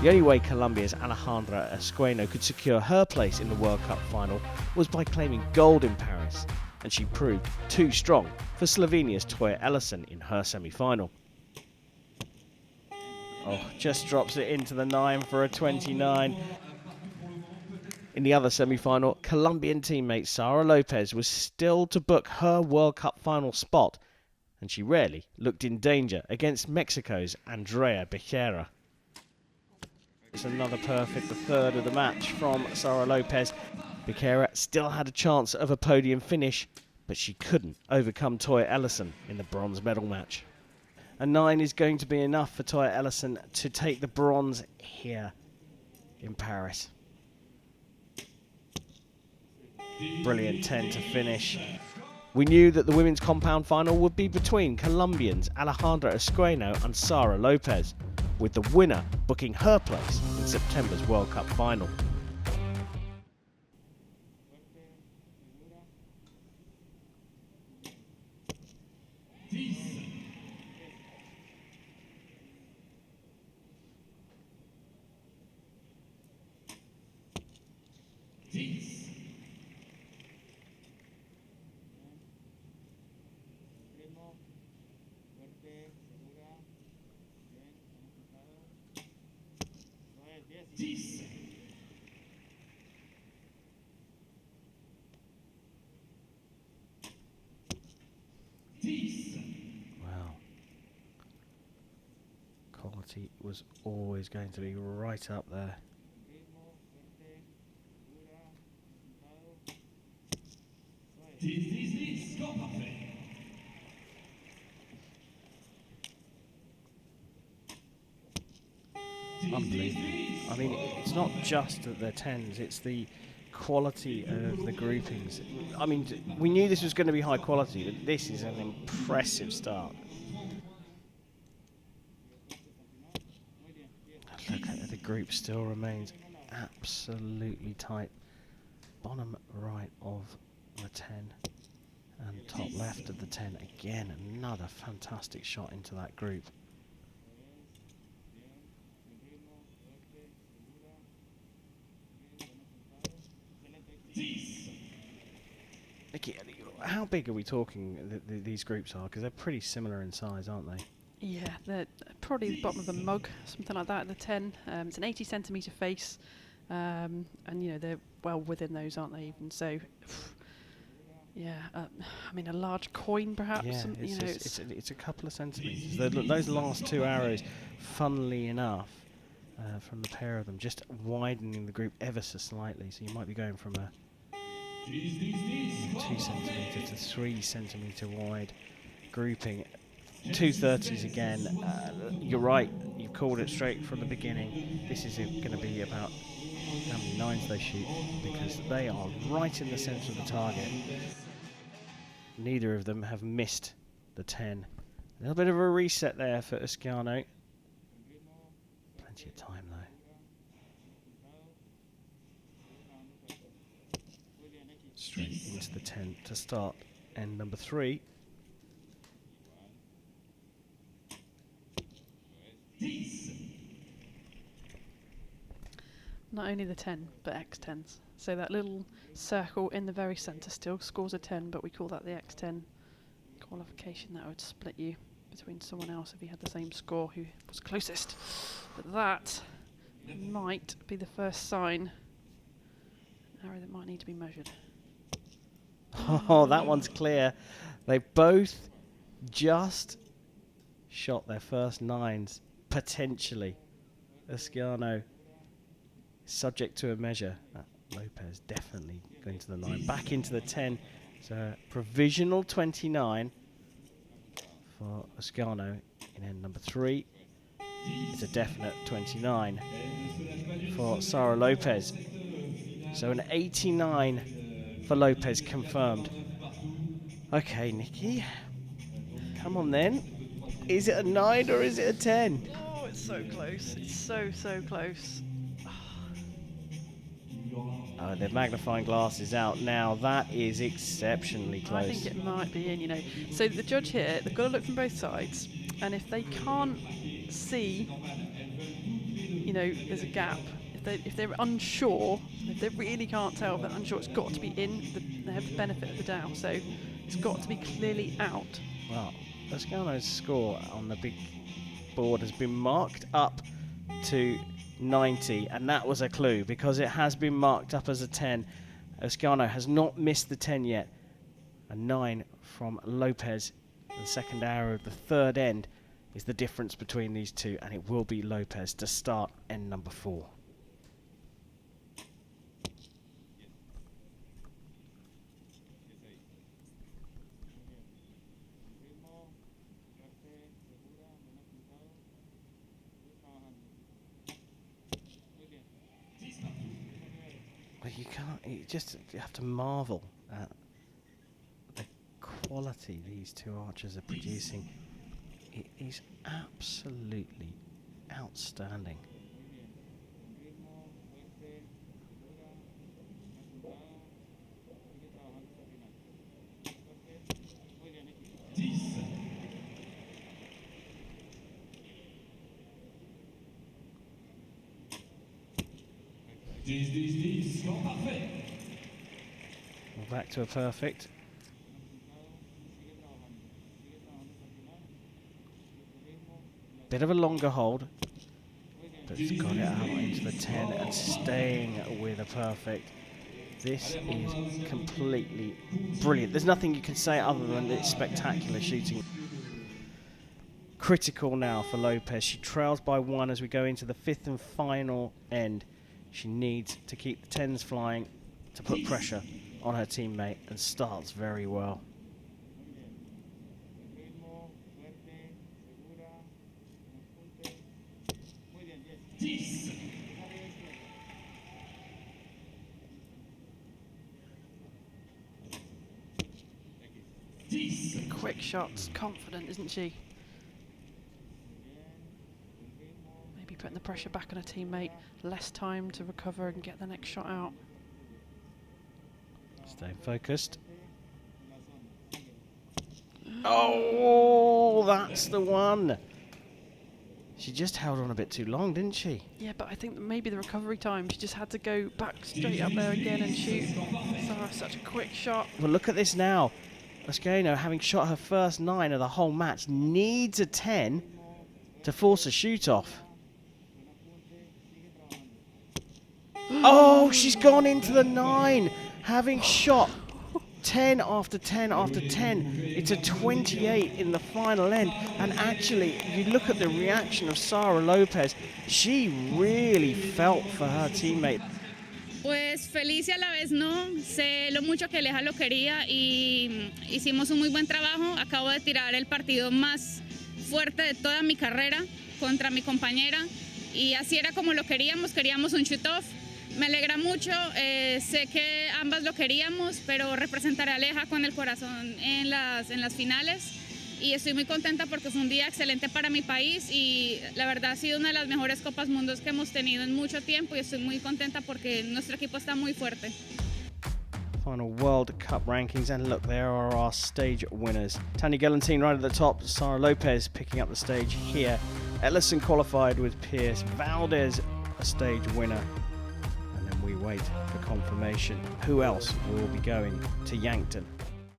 The only way Colombia's Alejandra Esqueno could secure her place in the World Cup final was by claiming gold in Paris, and she proved too strong for Slovenia's Toya Ellison in her semi-final. Oh, just drops it into the 9 for a 29. In the other semi-final, Colombian teammate Sara Lopez was still to book her World Cup final spot, and she rarely looked in danger against Mexico's Andrea Becerra. It's another perfect, the third of the match from Sara Lopez. Becerra still had a chance of a podium finish, but she couldn't overcome Toya Ellison in the bronze medal match. A 9 is going to be enough for Toya Ellison to take the bronze here in Paris. Brilliant 10 to finish. We knew that the women's compound final would be between Colombians Alejandra Esqueno and Sara Lopez, with the winner booking her place in September's World Cup final. Wow. Quality was always going to be right up there. Unbelievable. I mean, it's not just that they're 10s, it's the quality of the groupings. I mean, we knew this was going to be high quality, but this is an impressive start. Look at the group still remains absolutely tight. Bottom right of the 10 and top left of the 10. Again, another fantastic shot into that group. Nikki, how big are we talking these groups are? Because they're pretty similar in size, aren't they? Yeah, they're probably the bottom of the mug, something like that, at the 10. It's an 80 centimetre face, and you know, they're well within those, aren't they, even? So, yeah, I mean, a large coin, perhaps. Yeah, you know, it's a couple of centimetres. Those last two arrows, funnily enough, from the pair of them, just widening the group ever so slightly. So you might be going from a 2 centimetre to 3 centimetre wide grouping. 230s again. You're right, you called it straight from the beginning. This is going to be about how many 9s they shoot, because they are right in the centre of the target. Neither of them have missed the 10. A little bit of a reset there for Esqueno. Plenty of time though. Straight into the 10 to start end number 3. not only the 10, but X10s. So that little circle in the very centre still scores a 10, but we call that the X10 qualification. That would split you between someone else if you had the same score who was closest. But that might be the first sign, an arrow that might need to be measured. Oh, that one's clear. They both just shot their first 9s, potentially. Esqueno, subject to a measure. Lopez definitely going to the 9. Back into the 10. So provisional 29 for Esqueno in end number 3. It's a definite 29 for Sara Lopez. So an 89 for Lopez confirmed. Okay, Nikki. Come on then. Is it a 9 or is it a 10? Oh, it's so close. It's so close. Oh, the magnifying glass is out now. That is exceptionally close. I think it might be in, you know. So the judge here, they've got to look from both sides, and if they can't see you know, there's a gap. If they're unsure, if they really can't tell, if they're unsure, it's got to be in. They have the benefit of the doubt, so it's got to be clearly out. Well, Toscano's score on the big board has been marked up to 90, and that was a clue because it has been marked up as a 10. Toscano has not missed the 10 yet. A 9 from Lopez. The second hour of the third end is the difference between these two, and it will be Lopez to start end number 4. But you have to marvel at the quality these two archers are producing. It is absolutely outstanding. We're back to a perfect. Bit of a longer hold, but it's got it out into the 10 and staying with a perfect. This is completely brilliant. There's nothing you can say other than it's spectacular shooting. Critical now for Lopez. She trails by 1 as we go into the 5th and final end. She needs to keep the 10s flying to put pressure on her teammate, and starts very well. Quick shots, confident, isn't she? Maybe putting the pressure back on her teammate, less time to recover and get the next shot out. Staying focused. Oh, that's the one. She just held on a bit too long, didn't she? Yeah, but I think that maybe the recovery time, she just had to go back straight up there again and shoot. Sarah, such a quick shot. Well, look at this now. Toscano, having shot her first 9 of the whole match, needs a 10 to force a shoot off. Oh, she's gone into the 9, having shot 10 after 10 after 10. It's a 28 in the final end. And actually, you look at the reaction of Sara Lopez, she really felt for her teammate. Pues feliz y a la vez no, sé lo mucho que Aleja lo quería y hicimos un muy buen trabajo. Acabo de tirar el partido más fuerte de toda mi carrera contra mi compañera y así era como lo queríamos un shoot-off. Me alegra mucho, sé que ambas lo queríamos, pero representaré a Aleja con el corazón en las finales y estoy muy contenta porque fue un día excelente para mi país y la verdad ha sido una de las mejores Copas Mundos que hemos tenido en mucho tiempo y estoy muy contenta porque nuestro equipo está muy fuerte. Final World Cup rankings, and look, there are our stage winners. Tanya Gelantine right at the top, Sara Lopez picking up the stage here. Ellison qualified with Pierce, Valdez a stage winner, and then we wait for confirmation. Who else will be going to Yankton?